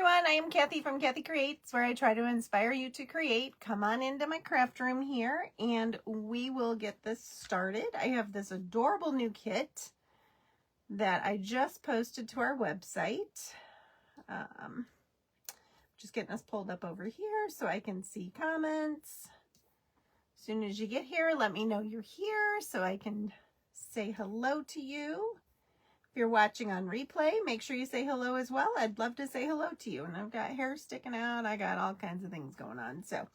everyone, I am Kathy from Kathy Creates, where I try to inspire you to create. Come on into my craft room here and we will get this started. I have this adorable new kit that I just posted to our website. Just getting us pulled up over here so I can see comments. As soon as you get here, let me know you're here so I can say hello to you. If you're watching on replay, make sure you say hello as well. I'd love to say hello to you. And I've got hair sticking out. I got all kinds of things going on. So,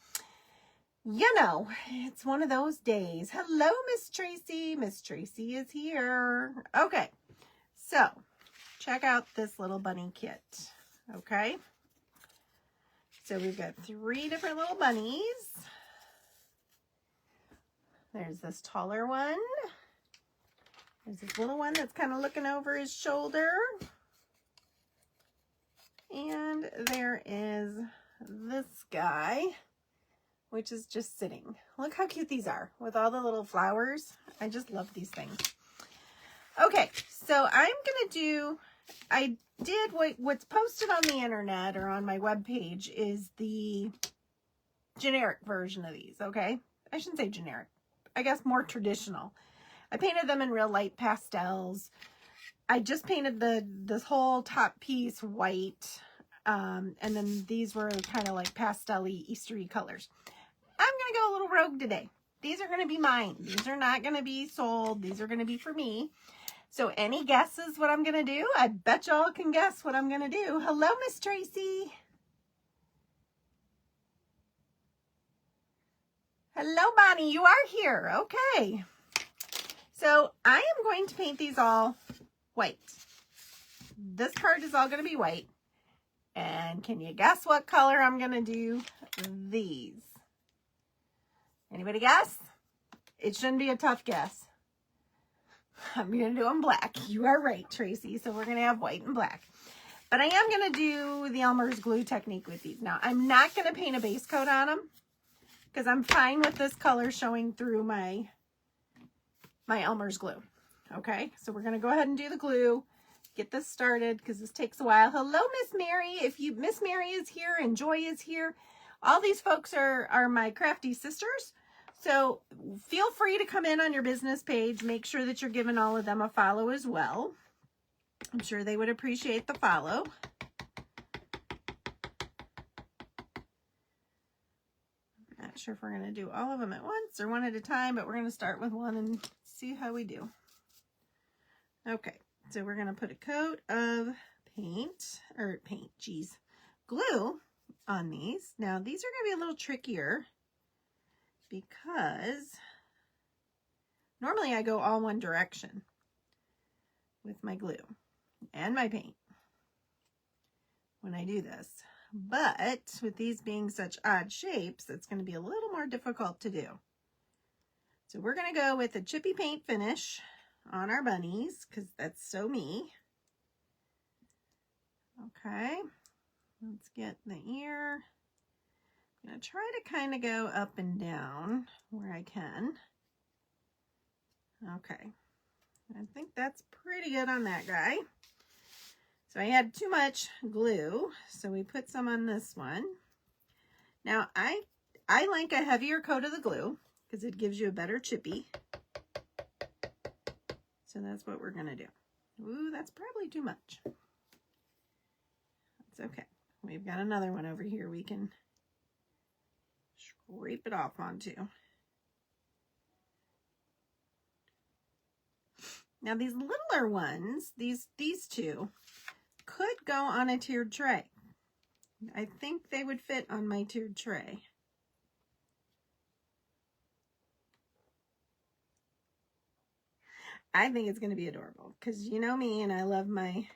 you know, it's one of those days. Hello, Miss Tracy. Miss Tracy is here. Okay, so check out this little bunny kit. Okay, so we've got 3 different little bunnies. There's this taller one. There's this little one that's kind of looking over his shoulder. And there is this guy, which is just sitting. Look how cute these are with all the little flowers. I just love these things. Okay, so I'm going to do, I did what's posted on the internet or on my webpage is the generic version of these, okay? I shouldn't say generic. I guess more traditional. I painted them in real light pastels. I just painted this whole top piece white. And then these were kind of like pastel-y, Eastery colors. I'm going to go a little rogue today. These are going to be mine. These are not going to be sold. These are going to be for me. So any guesses what I'm going to do? I bet y'all can guess what I'm going to do. Hello, Miss Tracy. Hello, Bonnie. You are here. Okay. So I am going to paint these all white. This part is all going to be white. And can you guess what color I'm going to do these? Anybody guess? It shouldn't be a tough guess. I'm going to do them black. You are right, Tracy. So we're going to have white and black. But I am going to do the Elmer's glue technique with these. Now, I'm not going to paint a base coat on them because I'm fine with this color showing through my Elmer's glue. Okay, so we're going to go ahead and do the glue. Get this started because this takes a while. Hello, Miss Mary. Miss Mary is here and Joy is here. All these folks are my crafty sisters. So feel free to come in on your business page. Make sure that you're giving all of them a follow as well. I'm sure they would appreciate the follow. Not sure if we're going to do all of them at once or one at a time, but we're going to start with one and see how we do. Okay, so we're going to put a coat of glue on these. Now, these are going to be a little trickier because normally I go all one direction with my glue and my paint when I do this. But with these being such odd shapes, it's going to be a little more difficult to do. So we're going to go with a chippy paint finish on our bunnies because that's so me. Okay, let's get the ear. I'm going to try to kind of go up and down where I can. Okay, I think that's pretty good on that guy. So I had too much glue, so we put some on this one. Now, I like a heavier coat of the glue because it gives you a better chippy. So that's what we're going to do. Ooh, that's probably too much. That's okay. We've got another one over here we can scrape it off onto. Now, these littler ones, these two, could go on a tiered tray. I think they would fit on my tiered tray. I think it's going to be adorable because you know me and I love my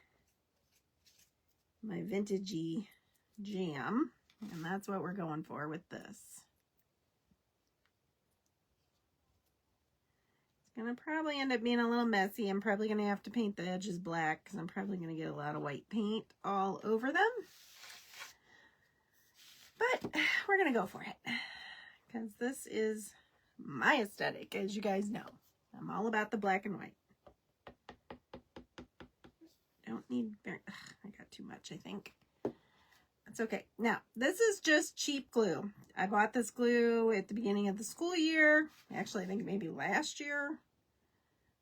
vintagey jam, and that's what we're going for with this. It's going to probably end up being a little messy. I'm probably going to have to paint the edges black because I'm probably going to get a lot of white paint all over them. But we're going to go for it because this is my aesthetic, as you guys know. I'm all about the black and white. Don't need very, I got too much, I think. It's okay. Now, this is just cheap glue. I bought this glue at the beginning of the school year. Actually, I think maybe last year.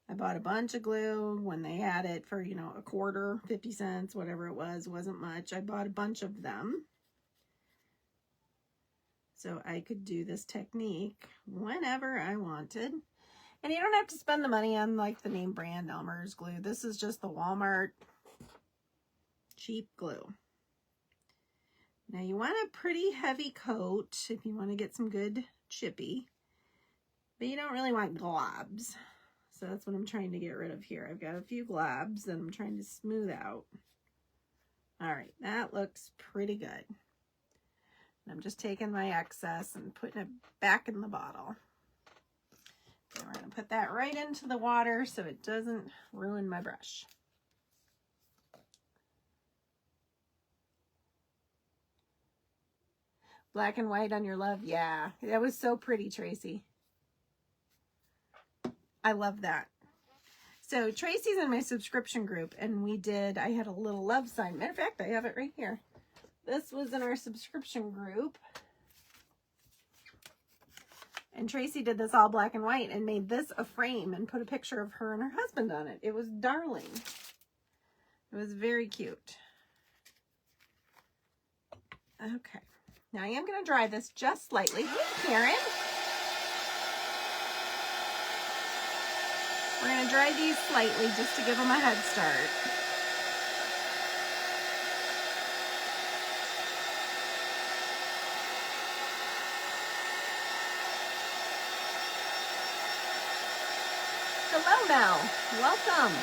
I bought a bunch of glue when they had it for, you know, a quarter, 50 cents, whatever it was. It wasn't much. I bought a bunch of them, so I could do this technique whenever I wanted. And you don't have to spend the money on like the name brand Elmer's glue. This is just the Walmart cheap glue. Now you want a pretty heavy coat if you want to get some good chippy, but you don't really want globs. So that's what I'm trying to get rid of here. I've got a few globs that I'm trying to smooth out. All right, that looks pretty good. I'm just taking my excess and putting it back in the bottle. And we're going to put that right into the water so it doesn't ruin my brush. Black and white on your love. Yeah, that was so pretty, Tracy. I love that. So Tracy's in my subscription group, and I had a little love sign. Matter of fact, I have it right here. This was in our subscription group. And Tracy did this all black and white and made this a frame and put a picture of her and her husband on it. It was darling. It was very cute. Okay. Now I am going to dry this just slightly. Hey, Karen. We're going to dry these slightly just to give them a head start. Hello, Mel. Welcome.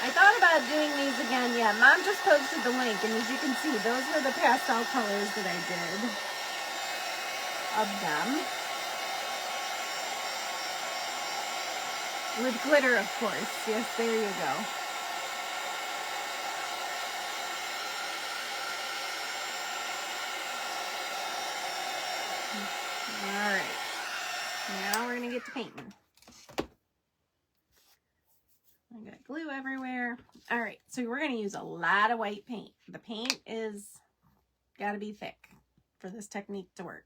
I thought about doing these again. Yeah, Mom just posted the link, and as you can see, those were the pastel colors that I did of them. With glitter, of course. Yes, there you go. All right. Now we're going to get to painting. I got glue everywhere. All right, so we're going to use a lot of white paint. The paint is got to be thick for this technique to work.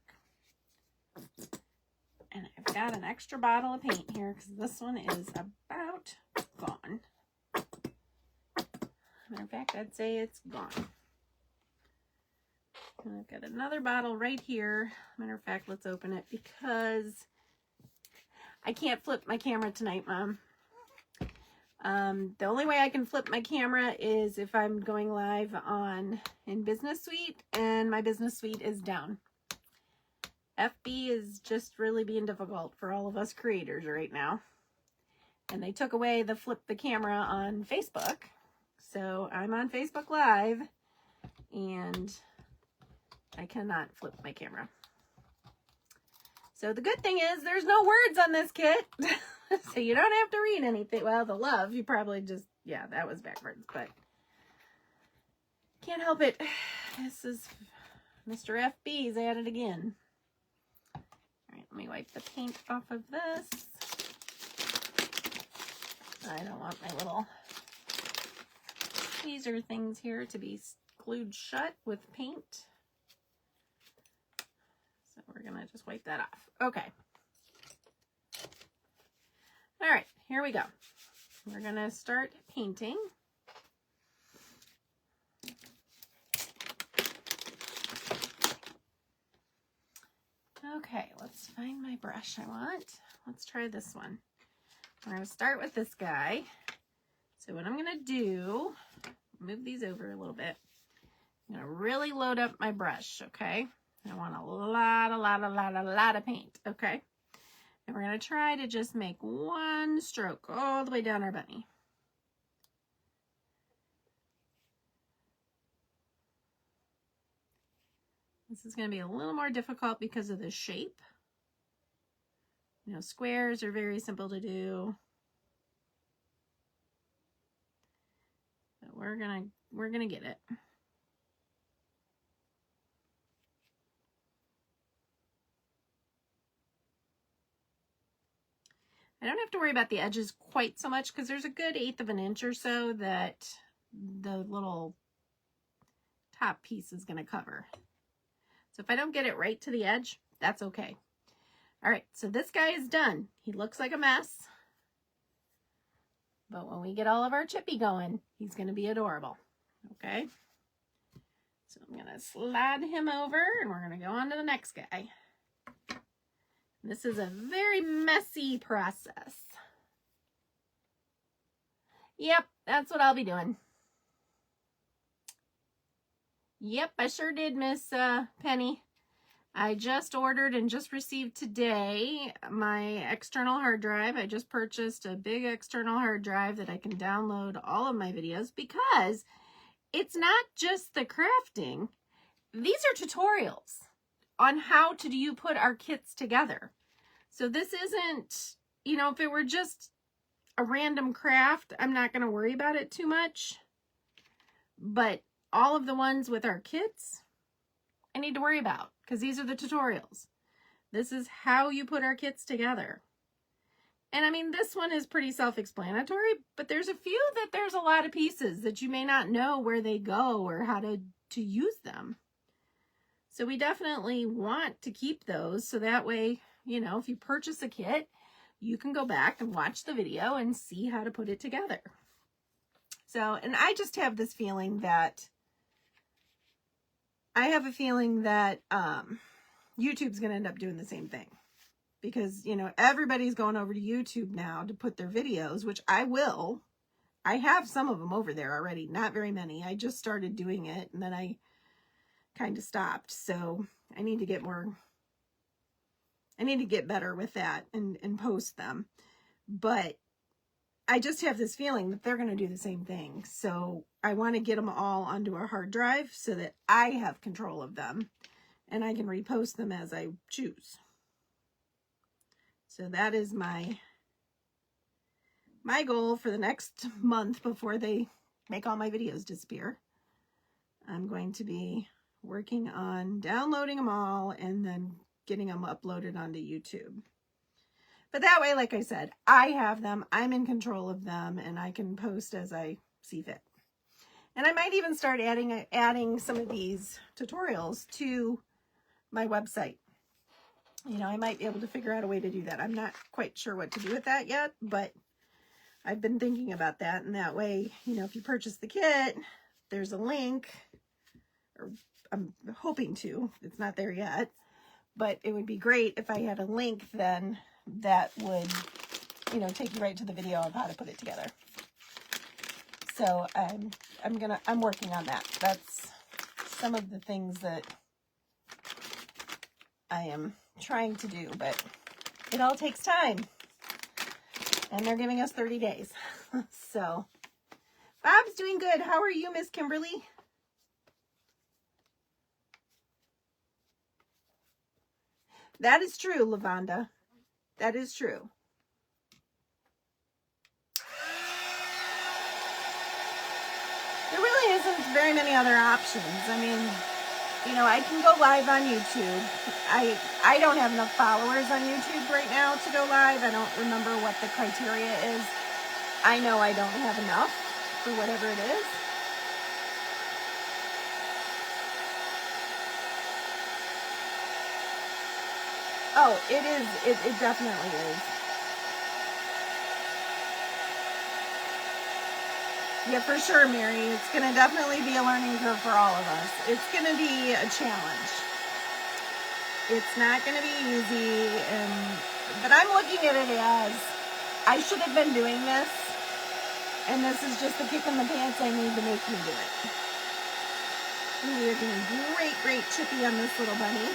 And I've got an extra bottle of paint here because this one is about gone. Matter of fact, I'd say it's gone. And I've got another bottle right here. Matter of fact, let's open it because I can't flip my camera tonight, Mom. The only way I can flip my camera is if I'm going live in Business Suite, and my Business Suite is down. FB is just really being difficult for all of us creators right now. And they took away the flip the camera on Facebook. So I'm on Facebook Live, and I cannot flip my camera. So the good thing is there's no words on this kit. So you don't have to read anything. Well, the love, you probably just, yeah, that was backwards, but can't help it. This is Mr. FB's at it again. All right, let me wipe the paint off of this. I don't want my little tweezer things here to be glued shut with paint. So we're gonna just wipe that off. Okay. All right, here we go. We're gonna start painting. Okay, let's find my brush I want. Let's try this one. We're gonna start with this guy. So what I'm gonna do, move these over a little bit. I'm gonna really load up my brush, okay? I want a lot of paint, okay? And we're going to try to just make one stroke all the way down our bunny. This is going to be a little more difficult because of the shape. You know, squares are very simple to do. But we're gonna get it. I don't have to worry about the edges quite so much because there's a good 1/8 of an inch or so that the little top piece is going to cover. So if I don't get it right to the edge, that's okay. All right, so this guy is done. He looks like a mess, but when we get all of our chippy going, he's going to be adorable. Okay, so I'm going to slide him over and we're going to go on to the next guy. This is a very messy process. Yep, that's what I'll be doing. Yep, I sure did, Miss Penny. I just ordered and just received today my external hard drive. I just purchased a big external hard drive that I can download all of my videos because it's not just the crafting. These are tutorials on how do you put our kits together. So this isn't, you know, if it were just a random craft, I'm not going to worry about it too much. But all of the ones with our kits, I need to worry about because these are the tutorials. This is how you put our kits together. And I mean, this one is pretty self-explanatory, but there's a few that there's a lot of pieces that you may not know where they go or how to use them. So we definitely want to keep those so that way, you know, if you purchase a kit, you can go back and watch the video and see how to put it together. So, and I just have this feeling that YouTube's going to end up doing the same thing because, you know, everybody's going over to YouTube now to put their videos, which I will. I have some of them over there already, not very many. I just started doing it and then I kind of stopped. So I need to get better with that and post them. But I just have this feeling that they're going to do the same thing. So I want to get them all onto a hard drive so that I have control of them and I can repost them as I choose. So that is my goal for the next month before they make all my videos disappear. I'm going to be working on downloading them all and then getting them uploaded onto YouTube. But that way, like I said, I have them, I'm in control of them, and I can post as I see fit. And I might even start adding some of these tutorials to my website. You know, I might be able to figure out a way to do that. I'm not quite sure what to do with that yet, but I've been thinking about that. And that way, you know, if you purchase the kit, there's a link, or I'm hoping to, it's not there yet, but it would be great if I had a link then that would, you know, take you right to the video of how to put it together. So I'm working on that. That's some of the things that I am trying to do, but it all takes time. And they're giving us 30 days. So Bob's doing good. How are you, Miss Kimberly? That is true, Lavonda. That is true. There really isn't very many other options. I mean, you know, I can go live on YouTube. I don't have enough followers on YouTube right now to go live. I don't remember what the criteria is. I know I don't have enough for whatever it is. Oh, it is. It definitely is. Yeah, for sure, Mary. It's going to definitely be a learning curve for all of us. It's going to be a challenge. It's not going to be easy, but I'm looking at it as I should have been doing this, and this is just the kick in the pants I need to make me do it. And we are doing great chippy on this little bunny.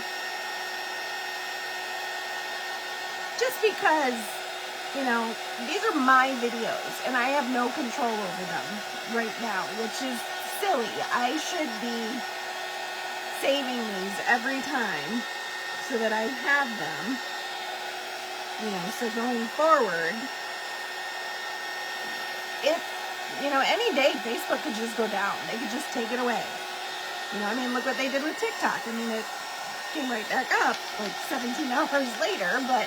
Just because, you know, these are my videos and I have no control over them right now, which is silly. I should be saving these every time so that I have them, you know, so going forward, if, you know, any day Facebook could just go down. They could just take it away. You know, I mean, look what they did with TikTok. I mean, it came right back up like 17 hours later, but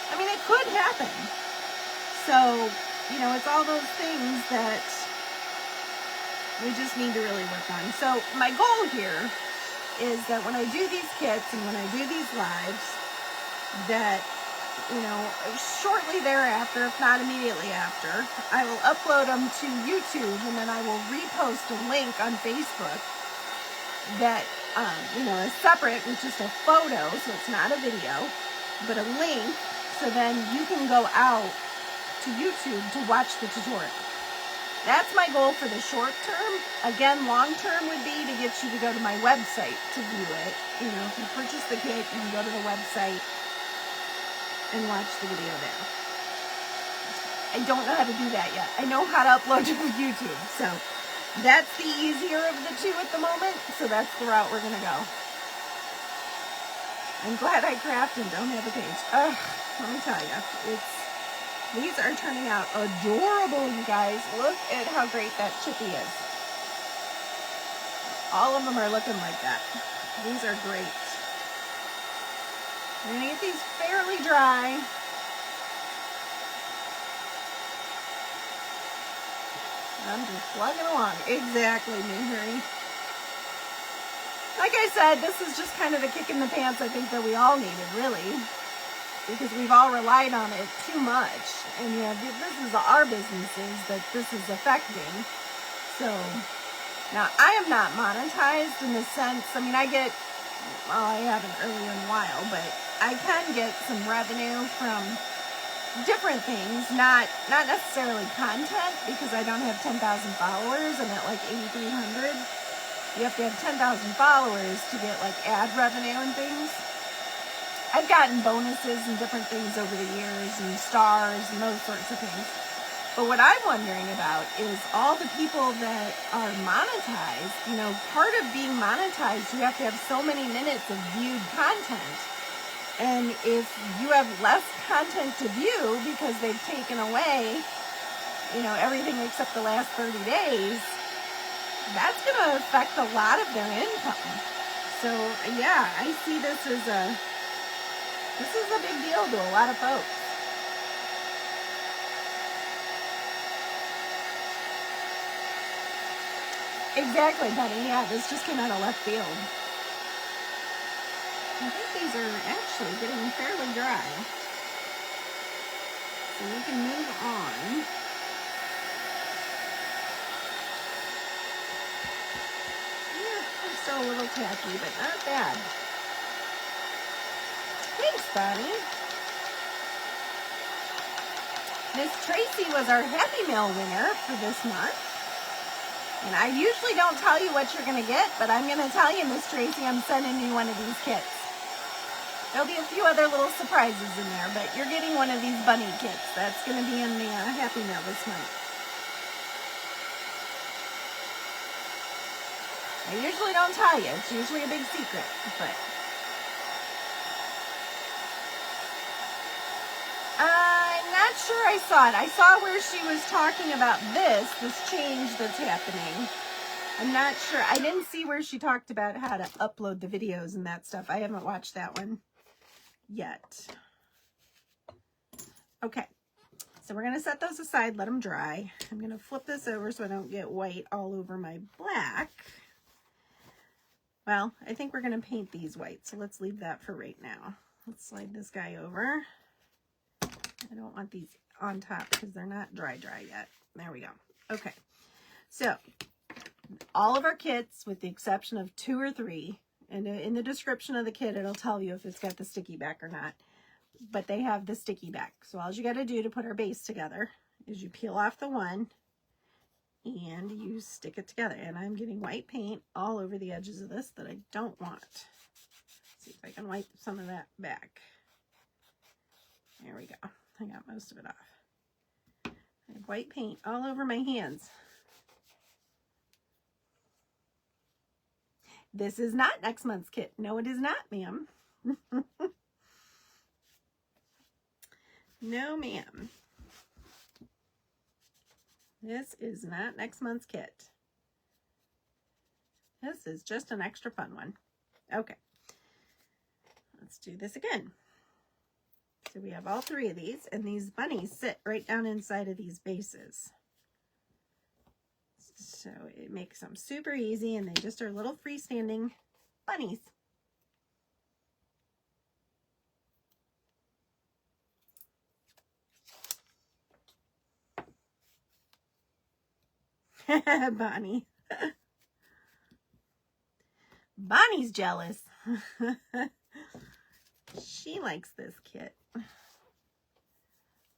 I mean, it could happen. So, you know, it's all those things that we just need to really work on. So my goal here is that when I do these kits and when I do these lives, that, you know, shortly thereafter, if not immediately after, I will upload them to YouTube, and then I will repost a link on Facebook that, you know, is separate with just a photo, so it's not a video, but a link, so then you can go out to YouTube to watch the tutorial. That's my goal for the short term. Again, long term would be to get you to go to my website to view it. You know, if you purchase the kit, you can go to the website and watch the video there. I don't know how to do that yet. I know how to upload to YouTube, so that's the easier of the two at the moment, so that's the route we're gonna go. I'm glad I craft and don't have a page. Ugh, let me tell you, these are turning out adorable, you guys. Look at how great that chippy is. All of them are looking like that. These are great. I'm gonna get these fairly dry. I'm just plugging along. Exactly, Minhuri. Like I said, this is just kind of the kick in the pants I think that we all needed, really. Because we've all relied on it too much. And yeah, this is our businesses that this is affecting. So, now I am not monetized in the sense, I mean, I get, well, I haven't earlier in a while, but I can get some revenue from different things, not necessarily content, because I don't have 10,000 followers. I'm at like 8,300. You have to have 10,000 followers to get like ad revenue and things. I've gotten bonuses and different things over the years and stars and those sorts of things. But what I'm wondering about is all the people that are monetized. You know, part of being monetized, you have to have so many minutes of viewed content. And if you have less content to view because they've taken away, you know, everything except the last 30 days, that's going to affect a lot of their income. So, yeah, I see this as a big deal to a lot of folks. Exactly, Penny. Yeah, this just came out of left field. I think these are actually getting fairly dry. So we can move on. Yeah, they're still a little tacky, but not bad. Thanks, Bonnie. Miss Tracy was our Happy Mail winner for this month. And I usually don't tell you what you're going to get, but I'm going to tell you, Miss Tracy, I'm sending you one of these kits. There'll be a few other little surprises in there, but you're getting one of these bunny kits. That's going to be in the Happy Mail this month. I usually don't tell you. It's usually a big secret, but I'm not sure I saw it. I saw where she was talking about this change that's happening. I'm not sure. I didn't see where she talked about how to upload the videos and that stuff. I haven't watched that one yet. Okay. So we're going to set those aside, let them dry. I'm going to flip this over so I don't get white all over my black. Well, I think we're going to paint these white, so let's leave that for right now. Let's slide this guy over. I don't want these on top because they're not dry yet. There we go. Okay. So all of our kits, with the exception of 2 or 3, and in the description of the kit, it'll tell you if it's got the sticky back or not, but they have the sticky back. So all you got to do to put our base together is you peel off the one and you stick it together. And I'm getting white paint all over the edges of this that I don't want. Let's see if I can wipe some of that back. There we go. I got most of it off. I have white paint all over my hands. This is not next month's kit. No, it is not, ma'am. No, ma'am. This is not next month's kit. This is just an extra fun one. Okay. Let's do this again. So we have all 3 of these, and these bunnies sit right down inside of these bases. So it makes them super easy, and they just are little freestanding bunnies. Bonnie. Bonnie's jealous. She likes this kit.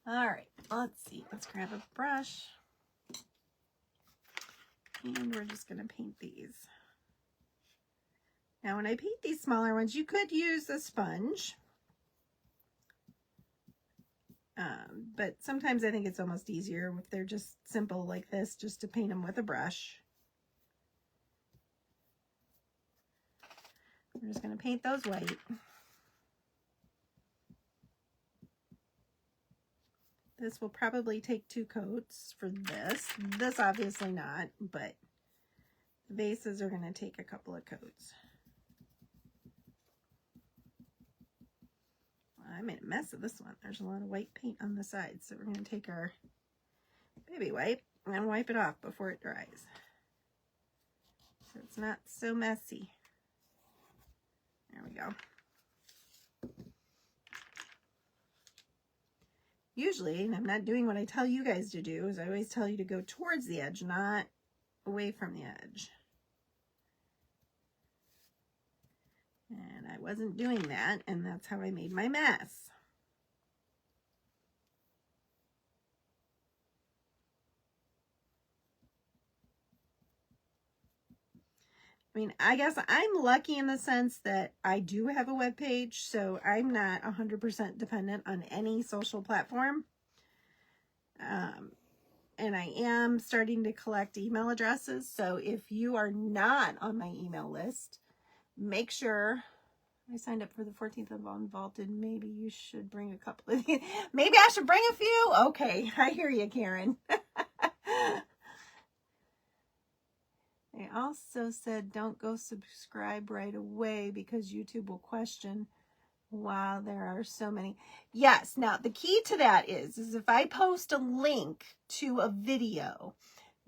All right, let's see. Let's grab a brush. And we're just going to paint these. Now, when I paint these smaller ones, you could use a sponge. But sometimes I think it's almost easier if they're just simple like this, just to paint them with a brush. We're just going to paint those white. This will probably take 2 coats for this. This obviously not, but the bases are going to take a couple of coats. I made a mess of this one. There's a lot of white paint on the sides, so we're going to take our baby wipe and wipe it off before it dries, so it's not so messy. There we go. Usually, and I'm not doing what I tell you guys to do, is I always tell you to go towards the edge, not away from the edge. And I wasn't doing that, and that's how I made my mess. I mean, I guess I'm lucky in the sense that I do have a web page, so I'm not 100% dependent on any social platform. And I am starting to collect email addresses, so if you are not on my email list, make sure. I signed up for the 14th of Unvaulted. Maybe you should bring a couple of these. Maybe I should bring a few? Okay, I hear you, Karen. They also said don't go subscribe right away because YouTube will question while there are so many. Yes, now the key to that is if I post a link to a video,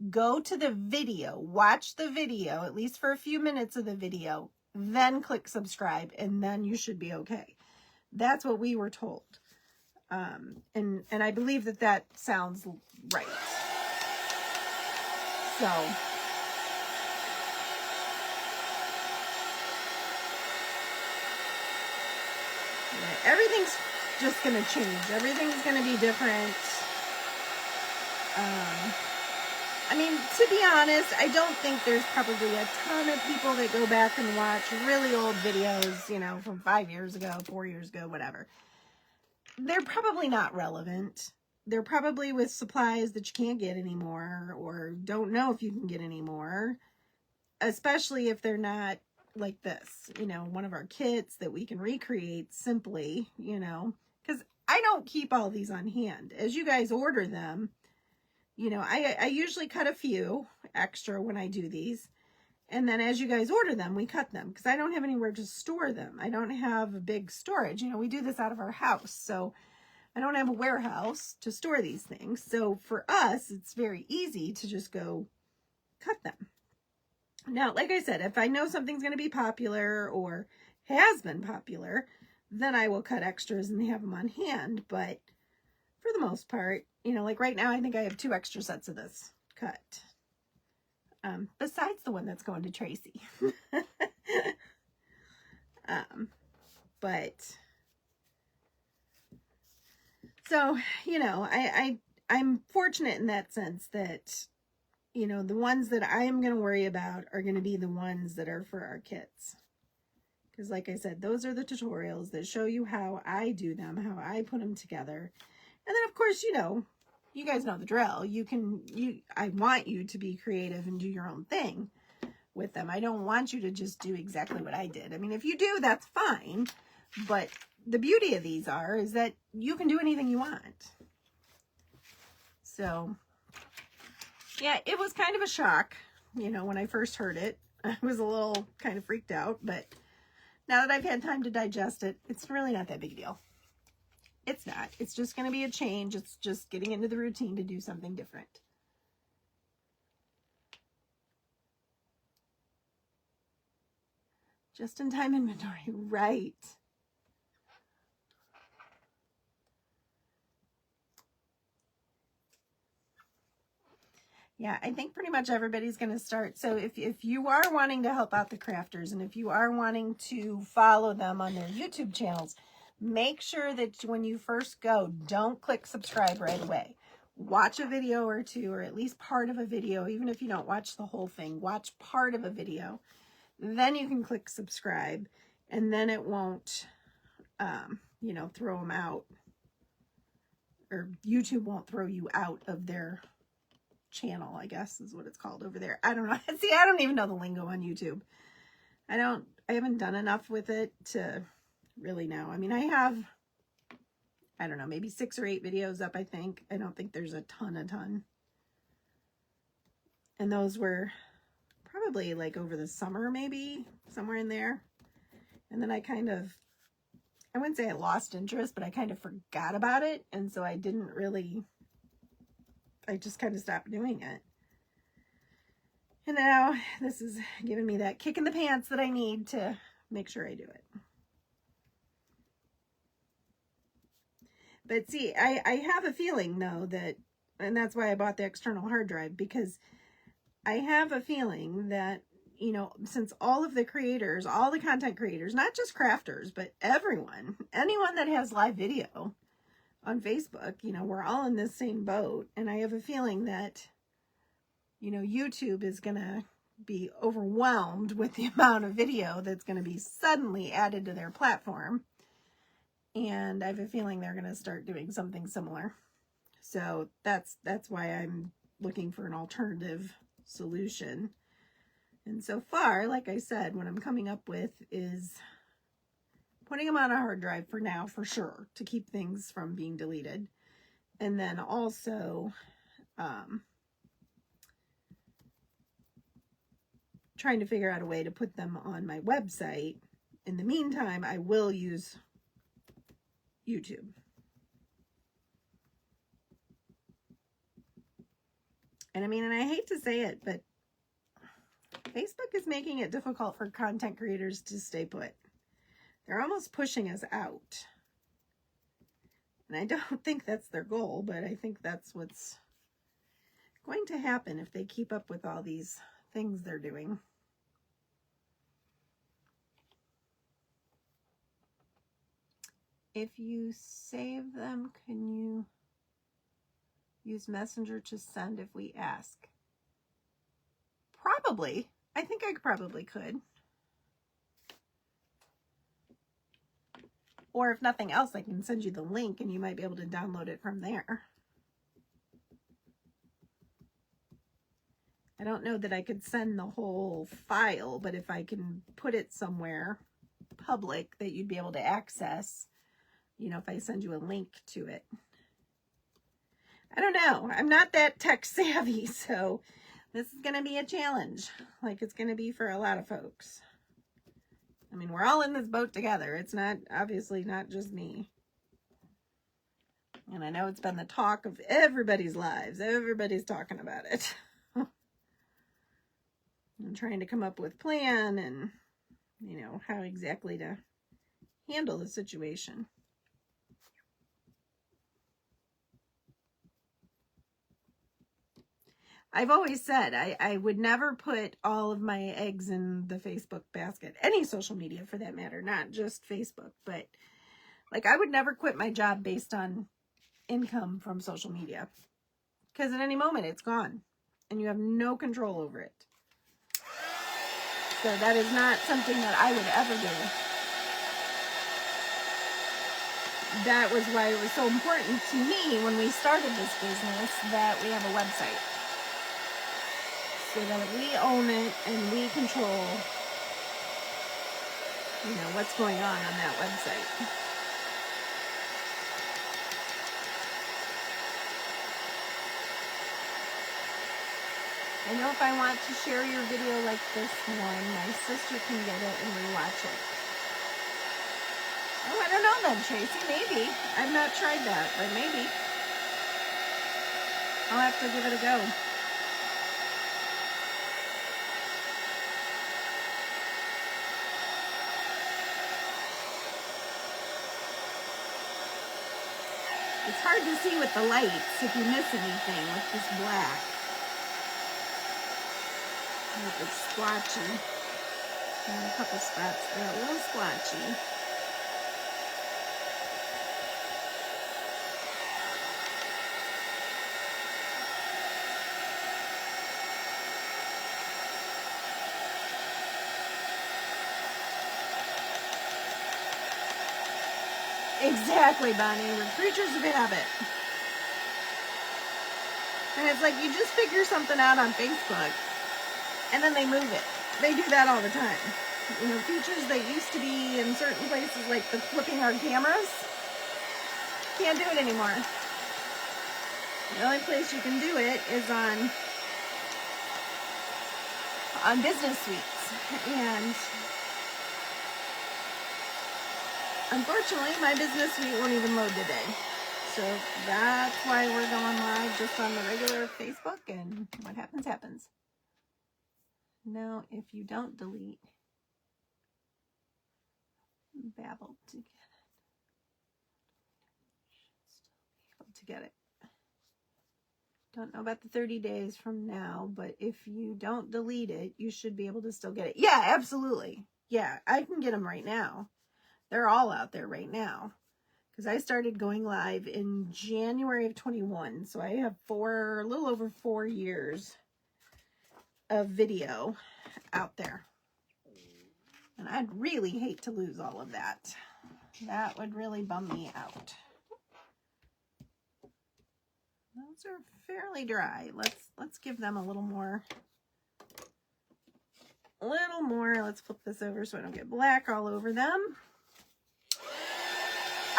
go to the video, watch the video, at least for a few minutes of the video, then click subscribe, and then you should be okay. That's what we were told. And I believe that sounds right. So yeah, everything's just going to change. Everything's going to be different. I mean, to be honest, I don't think there's probably a ton of people that go back and watch really old videos, you know, from 5 years ago, 4 years ago, whatever. They're probably not relevant. They're probably with supplies that you can't get anymore or don't know if you can get anymore, especially if they're not like this, you know, one of our kits that we can recreate simply, you know, because I don't keep all these on hand. As you guys order them, you know, I usually cut a few extra when I do these. And then as you guys order them, we cut them because I don't have anywhere to store them. I don't have a big storage. You know, we do this out of our house. So I don't have a warehouse to store these things. So for us, it's very easy to just go cut them. Now, like I said, if I know something's going to be popular or has been popular, then I will cut extras and have them on hand. But for the most part, you know, like right now, I think I have 2 extra sets of this cut. Besides the one that's going to Tracy. But so, you know, I'm fortunate in that sense that, you know, the ones that I am going to worry about are going to be the ones that are for our kits. Because like I said, those are the tutorials that show you how I do them, how I put them together. And then of course, you know, you guys know the drill. I want you to be creative and do your own thing with them. I don't want you to just do exactly what I did. I mean, if you do, that's fine. But the beauty of these is that you can do anything you want. So, yeah, it was kind of a shock, you know, when I first heard it. I was a little kind of freaked out, but now that I've had time to digest it, it's really not that big a deal. It's not. It's just going to be a change. It's just getting into the routine to do something different. Just-in-time inventory, right. Yeah, I think pretty much everybody's going to start. So if you are wanting to help out the crafters, and if you are wanting to follow them on their YouTube channels, make sure that when you first go, don't click subscribe right away. Watch a video or two, or at least part of a video. Even if you don't watch the whole thing, watch part of a video. Then you can click subscribe, and then it won't, you know, throw them out, or YouTube won't throw you out of their channel, I guess is what it's called over there. I don't know. See, I don't even know the lingo on YouTube. I haven't done enough with it to really know. I mean, I have, I don't know, maybe 6 or 8 videos up, I think. I don't think there's a ton. And those were probably like over the summer, maybe somewhere in there. And then I wouldn't say I lost interest, but I kind of forgot about it. And so I just kind of stopped doing it. And now this is giving me that kick in the pants that I need to make sure I do it. But see, I have a feeling though that, and that's why I bought the external hard drive, because I have a feeling that, you know, since all of the creators, all the content creators, not just crafters, but everyone, anyone that has live video on Facebook, you know, we're all in this same boat. And I have a feeling that, you know, YouTube is going to be overwhelmed with the amount of video that's going to be suddenly added to their platform. And I have a feeling they're going to start doing something similar. So that's why I'm looking for an alternative solution. And so far, like I said, what I'm coming up with is putting them on a hard drive for now, for sure, to keep things from being deleted. And then also trying to figure out a way to put them on my website. In the meantime, I will use YouTube. And I mean, and I hate to say it, but Facebook is making it difficult for content creators to stay put. They're almost pushing us out. And I don't think that's their goal, but I think that's what's going to happen if they keep up with all these things they're doing. If you save them, can you use Messenger to send if we ask? Probably. I think I probably could. Or if nothing else, I can send you the link and you might be able to download it from there. I don't know that I could send the whole file, but if I can put it somewhere public that you'd be able to access, you know, if I send you a link to it. I don't know. I'm not that tech savvy, so this is going to be a challenge, like it's going to be for a lot of folks. I mean, we're all in this boat together. It's not, obviously not just me. And I know it's been the talk of everybody's lives. Everybody's talking about it. I'm trying to come up with a plan and, you know, how exactly to handle the situation. I've always said I would never put all of my eggs in the Facebook basket. Any social media for that matter, not just Facebook. But like I would never quit my job based on income from social media. Because at any moment it's gone. And you have no control over it. So that is not something that I would ever do. That was why it was so important to me when we started this business that we have a website. So that we own it and we control, you know, what's going on that website. I know if I want to share your video like this one, my sister can get it and rewatch it. Oh, I don't know then, Tracy. Maybe. I've not tried that, but maybe. I'll have to give it a go. It's hard to see with the lights if you miss anything with this black. It's splotchy. And a couple spots that are a little splotchy. Exactly, Bonnie. We're creatures of habit. And it's like you just figure something out on Facebook and then they move it. They do that all the time. You know, features that used to be in certain places, like the flipping our cameras, can't do it anymore. The only place you can do it is on Business Suites. And unfortunately, my Business Suite won't even load today. So that's why we're going live just on the regular Facebook, and what happens, happens. Now, if you don't delete, Babble to get it. Don't know about the 30 days from now, but if you don't delete it, you should be able to still get it. Yeah, absolutely. Yeah, I can get them right now. They're all out there right now. Because I started going live in January of 21. So I have a little over 4 years of video out there. And I'd really hate to lose all of that. That would really bum me out. Those are fairly dry. Let's give them a little more. Let's flip this over so I don't get black all over them.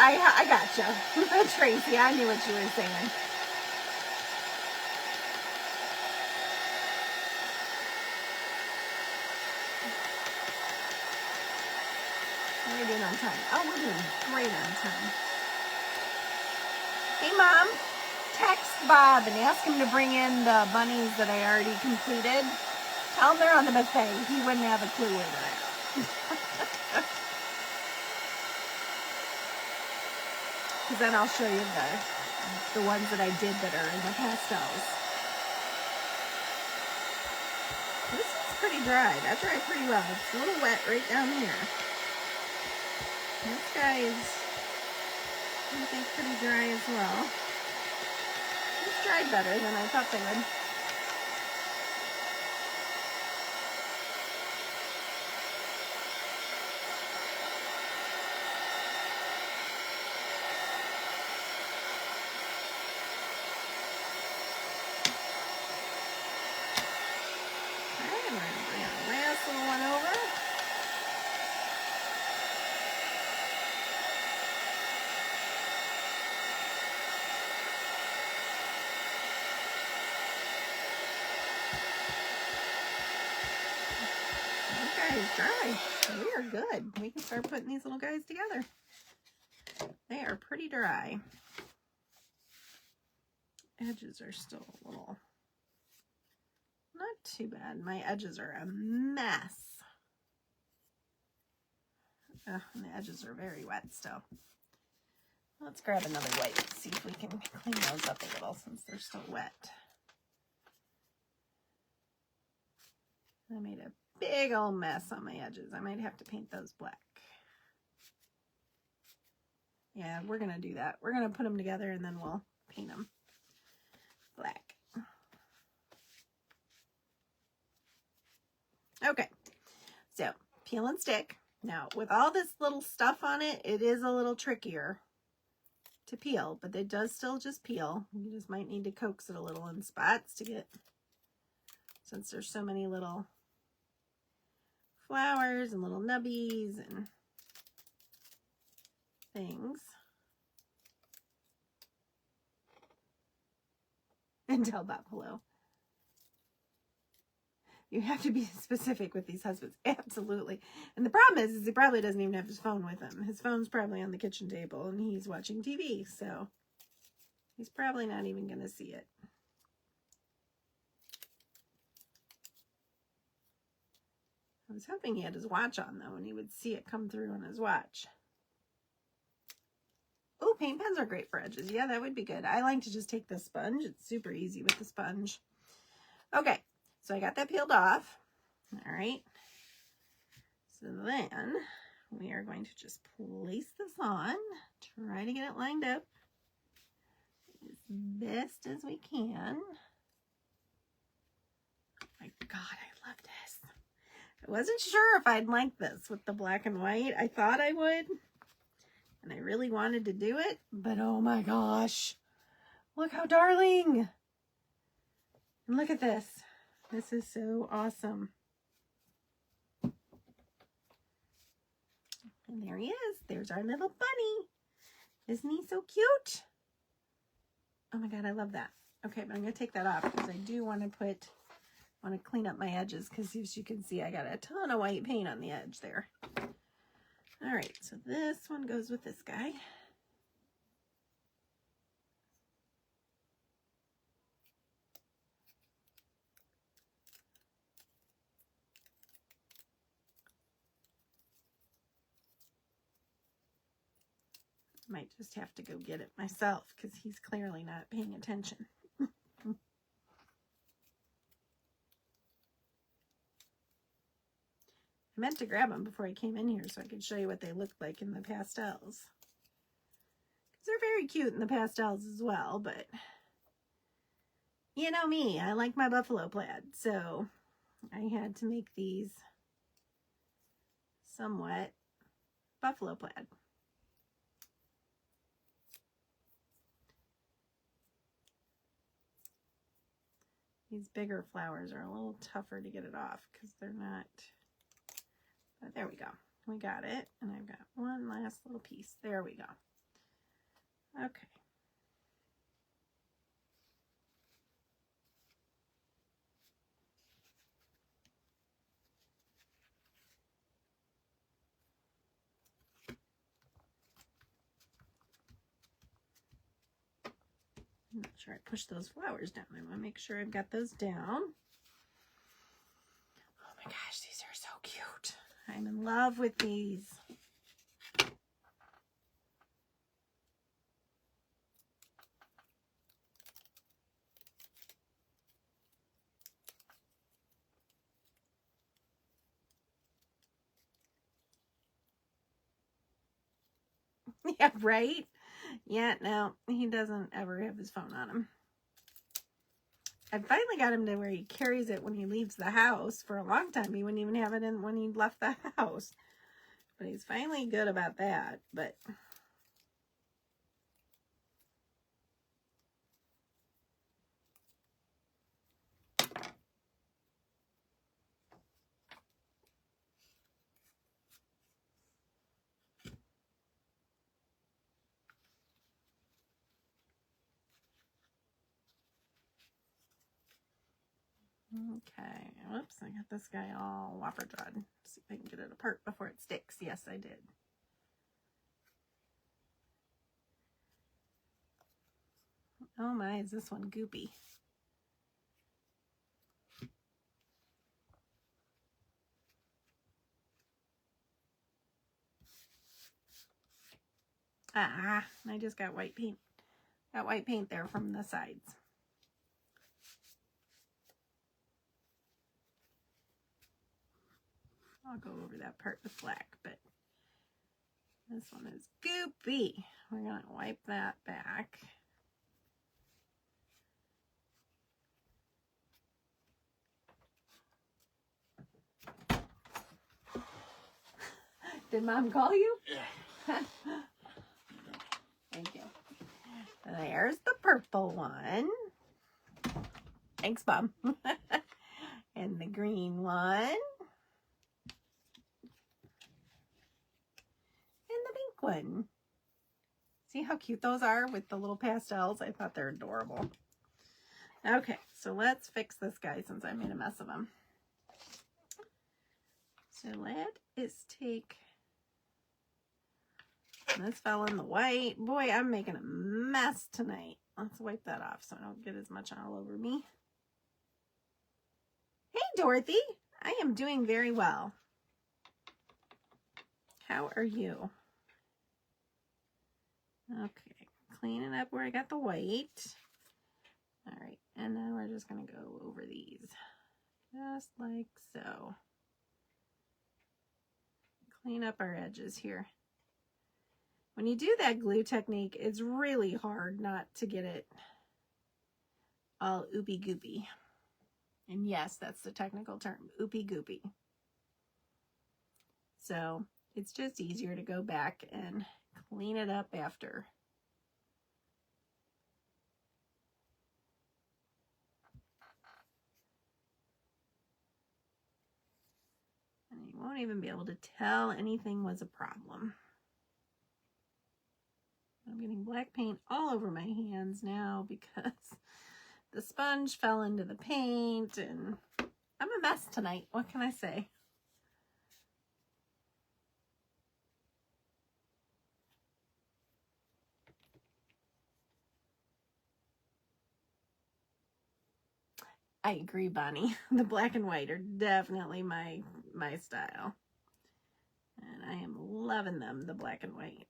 I gotcha. Tracy, I knew what you were saying. How are we doing on time? Oh, we're doing great on time. Hey, Mom. Text Bob and ask him to bring in the bunnies that I already completed. Tell him they're on the buffet. He wouldn't have a clue where they're at. Because then I'll show you the ones that I did that are in the pastels. This is pretty dry. That dried pretty well. It's a little wet right down here. This guy is, I think, pretty dry as well. It's dried better than I thought they would. Okay, we're going to bring our last little one over. Is dry. We are good. We can start putting these little guys together. They are pretty dry. Edges are still a little, not too bad. My edges are a mess. And the edges are very wet still. Let's grab another wipe, see if we can clean those up a little since they're still wet. I made a big old mess on my edges. I might have to paint those black. Yeah, we're going to do that. We're going to put them together and then we'll paint them black. Okay, so peel and stick. Now, with all this little stuff on it, it is a little trickier to peel, but it does still just peel. You just might need to coax it a little in spots to get, since there's so many little flowers and little nubbies and things. And tell Bob hello. You have to be specific with these husbands. Absolutely. And the problem is he probably doesn't even have his phone with him. His phone's probably on the kitchen table and he's watching TV. So he's probably not even going to see it. I was hoping he had his watch on, though, and he would see it come through on his watch. Oh, paint pens are great for edges. Yeah, that would be good. I like to just take the sponge. It's super easy with the sponge. Okay, so I got that peeled off. All right. So then we are going to just place this on. Try to get it lined up as best as we can. Oh my God, I love this. I wasn't sure if I'd like this with the black and white. I thought I would, and I really wanted to do it, but oh my gosh, look how darling. And look at this. This is so awesome. And there he is. There's our little bunny. Isn't he so cute? Oh my God, I love that. Okay, but I'm going to take that off because I do want to clean up my edges, because as you can see, I got a ton of white paint on the edge there. All right, so this one goes with this guy. Might just have to go get it myself because he's clearly not paying attention. I meant to grab them before I came in here so I could show you what they look like in the pastels. Because they're very cute in the pastels as well, but you know me, I like my buffalo plaid, so I had to make these somewhat buffalo plaid. These bigger flowers are a little tougher to get it off because they're not, but there we go. We got it, and I've got one last little piece. There we go. Okay. I'm not sure I pushed those flowers down. I want to make sure I've got those down. Oh my gosh, these are so cute. I'm in love with these. Yeah, right? Yeah, no, he doesn't ever have his phone on him. I finally got him to where he carries it when he leaves the house. For a long time, he wouldn't even have it in when he left the house. But he's finally good about that. But okay, whoops, I got this guy all whopper jawed. See if I can get it apart before it sticks. Yes, I did. Oh my, is this one goopy? Ah, I just got white paint. Got white paint there from the sides. I'll go over that part with black, but this one is goopy. We're going to wipe that back. Did Mom call you? Yeah. Thank you. There's the purple one. Thanks, Mom. And the green one. And the pink one. See how cute those are with the little pastels? I thought they're adorable. Okay, so let's fix this guy since I made a mess of him. So let's take, this fell in the white. Boy, I'm making a mess tonight. Let's wipe that off so I don't get as much all over me. Hey, Dorothy. I am doing very well. How are you? Okay, cleaning up where I got the white. All right, and then we're just going to go over these just like so. Clean up our edges here. When you do that glue technique, it's really hard not to get it all oopy goopy. And yes, that's the technical term, oopy goopy. So it's just easier to go back and clean it up after. And you won't even be able to tell anything was a problem. I'm getting black paint all over my hands now because the sponge fell into the paint and I'm a mess tonight. What can I say? I agree, Bonnie. The black and white are definitely my style. And I am loving them, the black and white.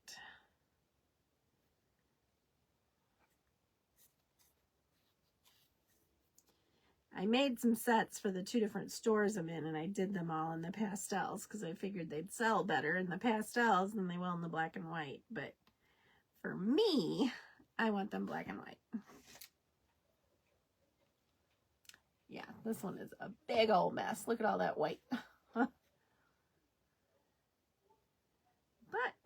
I made some sets for the 2 different stores I'm in, and I did them all in the pastels because I figured they'd sell better in the pastels than they will in the black and white. But for me, I want them black and white. Yeah, this one is a big old mess. Look at all that white. But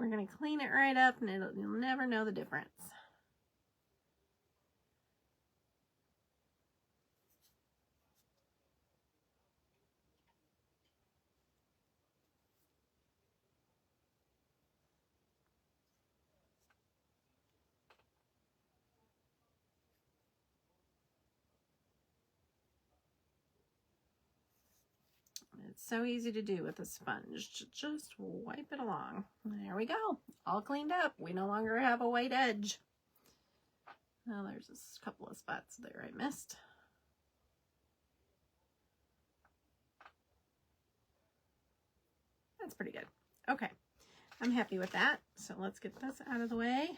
we're going to clean it right up, and you'll never know the difference. It's so easy to do with a sponge. Just wipe it along. There we go. All cleaned up. We no longer have a white edge. Now there's a couple of spots there I missed. That's pretty good. Okay, I'm happy with that. So let's get this out of the way.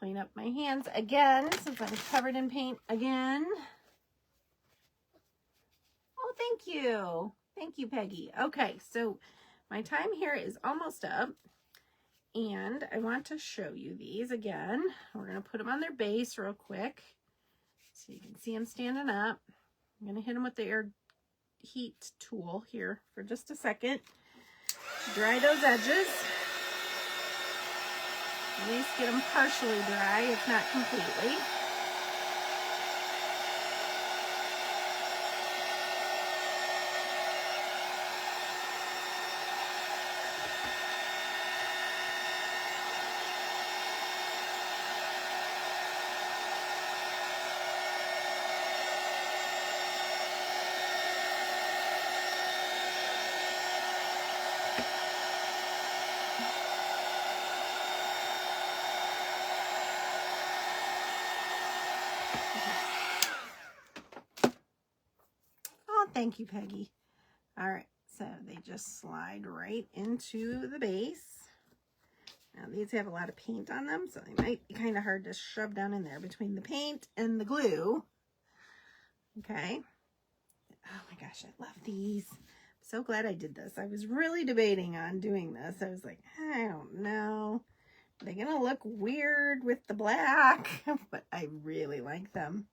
Clean up my hands again since I'm covered in paint again. Oh, thank you. Thank you, Peggy. Okay, so my time here is almost up. And I want to show you these again. We're going to put them on their base real quick so you can see them standing up. I'm going to hit them with the air heat tool here for just a second. Dry those edges. At least get them partially dry, if not completely. Thank you, Peggy. All right, so they just slide right into the base. Now these have a lot of paint on them, so they might be kind of hard to shove down in there between the paint and the glue. Okay. Oh my gosh, I love these. I'm so glad I did this. I was really debating on doing this. I was like, I don't know. Are they gonna look weird with the black? But I really like them.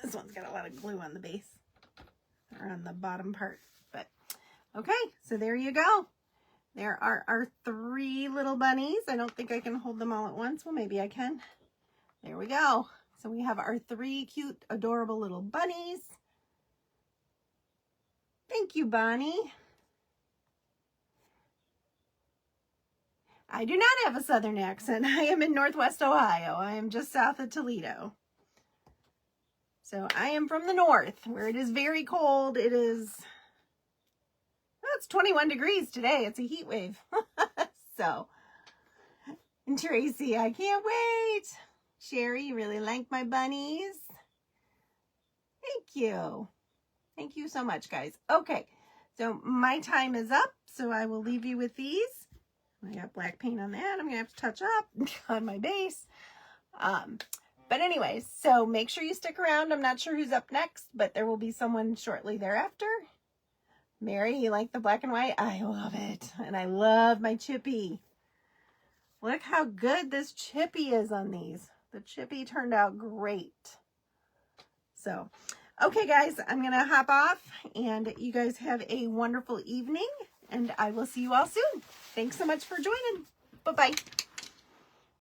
This one's got a lot of glue on the base, or on the bottom part, but okay, so there you go. There are our 3 little bunnies. I don't think I can hold them all at once. Well, maybe I can. There we go. So we have our 3 cute, adorable little bunnies. Thank you, Bonnie. I do not have a southern accent. I am in Northwest Ohio. I am just south of Toledo. So I am from the north, where it is very cold. It is, well, it's 21 degrees today. It's a heat wave. So, and Tracy, I can't wait. Sherry, you really like my bunnies? Thank you. Thank you so much, guys. Okay, so my time is up, so I will leave you with these. I got black paint on that. I'm going to have to touch up on my base. But anyways, so make sure you stick around. I'm not sure who's up next, but there will be someone shortly thereafter. Mary, you like the black and white? I love it. And I love my chippy. Look how good this chippy is on these. The chippy turned out great. So, okay, guys, I'm going to hop off, and you guys have a wonderful evening, and I will see you all soon. Thanks so much for joining. Bye-bye.